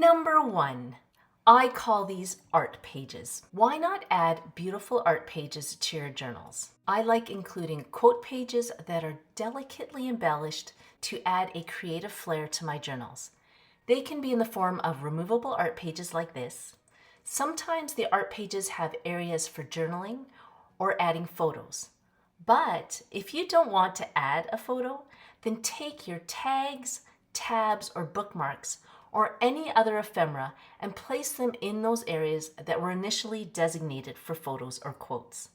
Number 1. I call these art pages. Why not add beautiful art pages to your journals? I like including quote pages that are delicately embellished to add a creative flair to my journals. They can be in the form of removable art pages like this. Sometimes the art pages have areas for journaling or adding photos. But if you don't want to add a photo, then take your tags, tabs, or bookmarks or any other ephemera and place them in those areas that were initially designated for photos or quotes.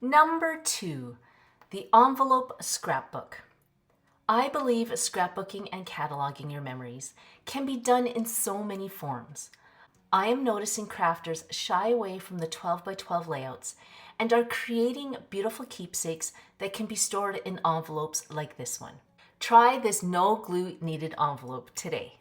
Number 2, the envelope scrapbook. I believe scrapbooking and cataloging your memories can be done in so many forms. I am noticing crafters shy away from the 12 by 12 layouts and are creating beautiful keepsakes that can be stored in envelopes like this one. Try this no glue needed envelope today.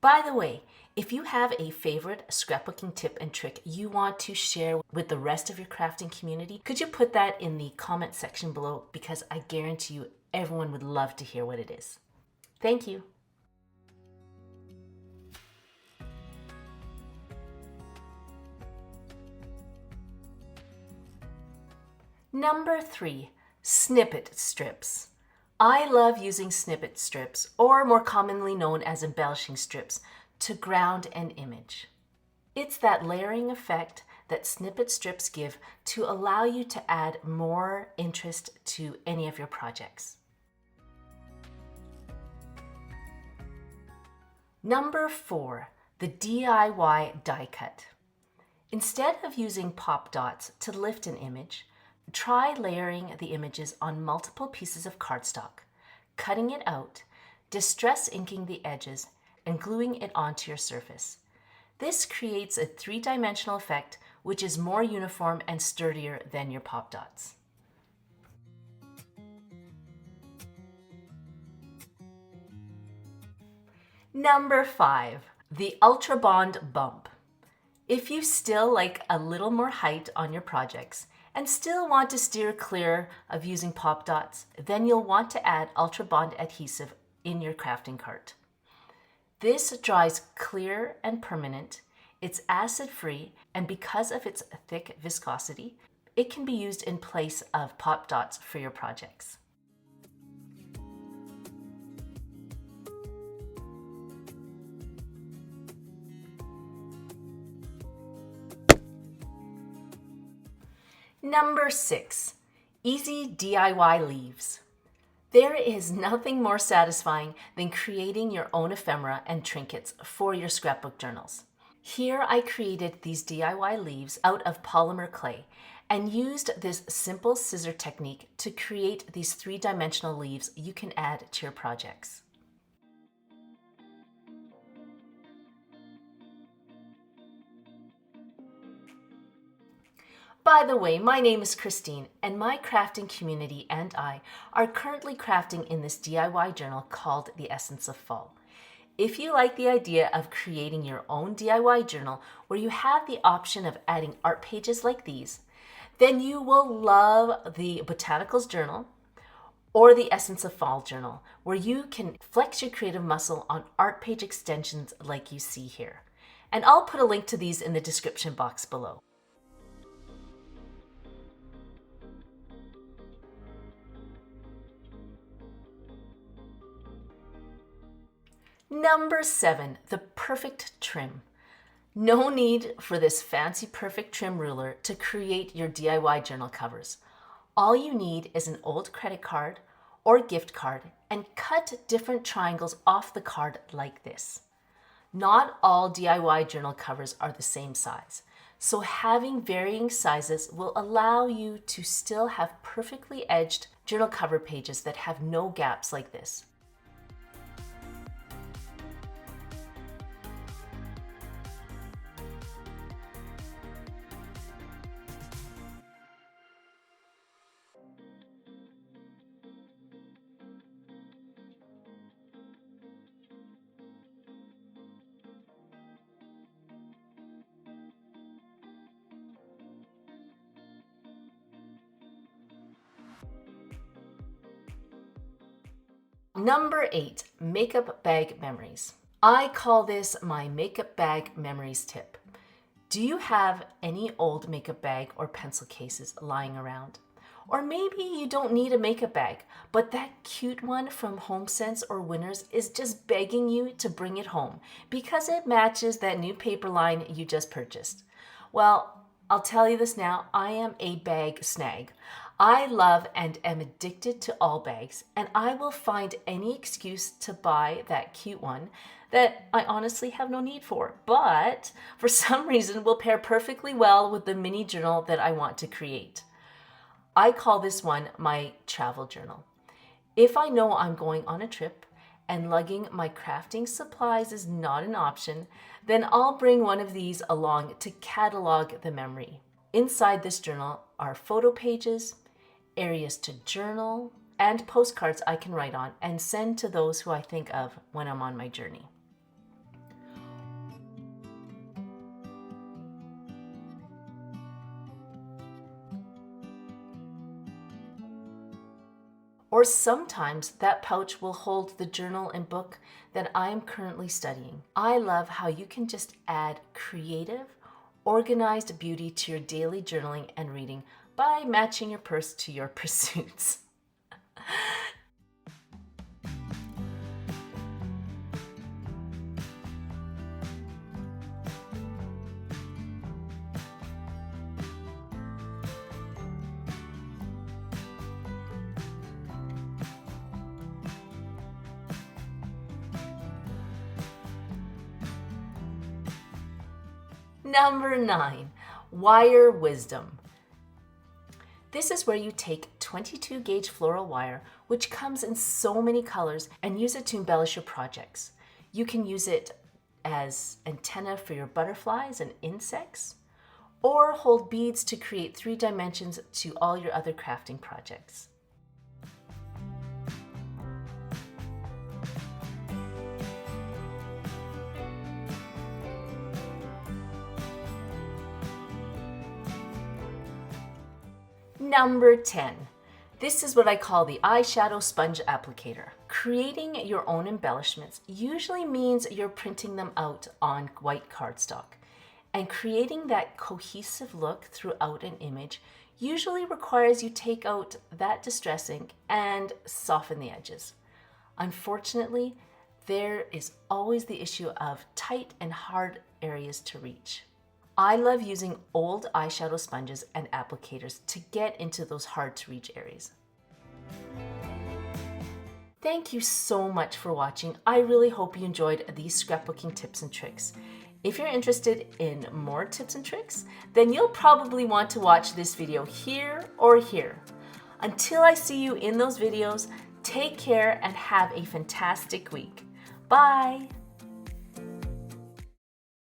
By the way, if you have a favorite scrapbooking tip and trick you want to share with the rest of your crafting community, could you put that in the comment section below, because I guarantee you everyone would love to hear what it is. Thank you. Number 3, snippet strips. I love using snippet strips, or more commonly known as embellishing strips, to ground an image. It's that layering effect that snippet strips give to allow you to add more interest to any of your projects. Number 4, the DIY die cut. Instead of using pop dots to lift an image, try layering the images on multiple pieces of cardstock, cutting it out, distress inking the edges, and gluing it onto your surface. This creates a three-dimensional effect which is more uniform and sturdier than your pop dots. Number 5, the Ultrabond bump. If you still like a little more height on your projects and still want to steer clear of using pop dots, then you'll want to add Ultrabond adhesive in your crafting cart. This dries clear and permanent, it's acid-free, and because of its thick viscosity, it can be used in place of pop dots for your projects. Number 6, easy DIY leaves. There is nothing more satisfying than creating your own ephemera and trinkets for your scrapbook journals. Here I created these DIY leaves out of Polymer Clay and used this simple scissor technique to create these three-dimensional leaves you can add to your projects. By the way, my name is Christine, and my crafting community and I are currently crafting in this DIY journal called The Essence of Fall. If you like the idea of creating your own DIY journal where you have the option of adding art pages like these, then you will love the Botanicals journal or the Essence of Fall journal, where you can flex your creative muscle on art page extensions like you see here. And I'll put a link to these in the description box below. Number 7, the perfect trim. No need for this fancy perfect trim ruler to create your DIY journal covers. All you need is an old credit card or gift card and cut different triangles off the card like this. Not all DIY journal covers are the same size, So having varying sizes will allow you to still have perfectly edged journal cover pages that have no gaps like this. Number 8, makeup bag memories. I call this my makeup bag memories tip. Do you have any old makeup bag or pencil cases lying around? Or maybe you don't need a makeup bag, but that cute one from HomeSense or Winners is just begging you to bring it home because it matches that new paper line you just purchased. Well, I'll tell you this now, I am a bag snag. I love and am addicted to all bags, and I will find any excuse to buy that cute one that I honestly have no need for, but for some reason will pair perfectly well with the mini journal that I want to create. I call this one my travel journal. If I know I'm going on a trip and lugging my crafting supplies is not an option, then I'll bring one of these along to catalog the memory. Inside this journal are photo pages, areas to journal, and postcards I can write on and send to those who I think of when I'm on my journey. Or sometimes that pouch will hold the journal and book that I am currently studying. I love how you can just add creative, organized beauty to your daily journaling and reading by matching your purse to your pursuits. Number 9, wire wisdom. This is where you take 22 gauge floral wire, which comes in so many colors, and use it to embellish your projects. You can use it as antenna for your butterflies and insects, or hold beads to create 3 dimensions to all your other crafting projects. Number 10. This is what I call the eyeshadow sponge applicator. Creating your own embellishments usually means you're printing them out on white cardstock. And creating that cohesive look throughout an image usually requires you take out that distress ink and soften the edges. Unfortunately, there is always the issue of tight and hard areas to reach. I love using old eyeshadow sponges and applicators to get into those hard to reach areas. Thank you so much for watching. I really hope you enjoyed these scrapbooking tips and tricks. If you're interested in more tips and tricks, then you'll probably want to watch this video here or here. Until I see you in those videos, take care and have a fantastic week. Bye!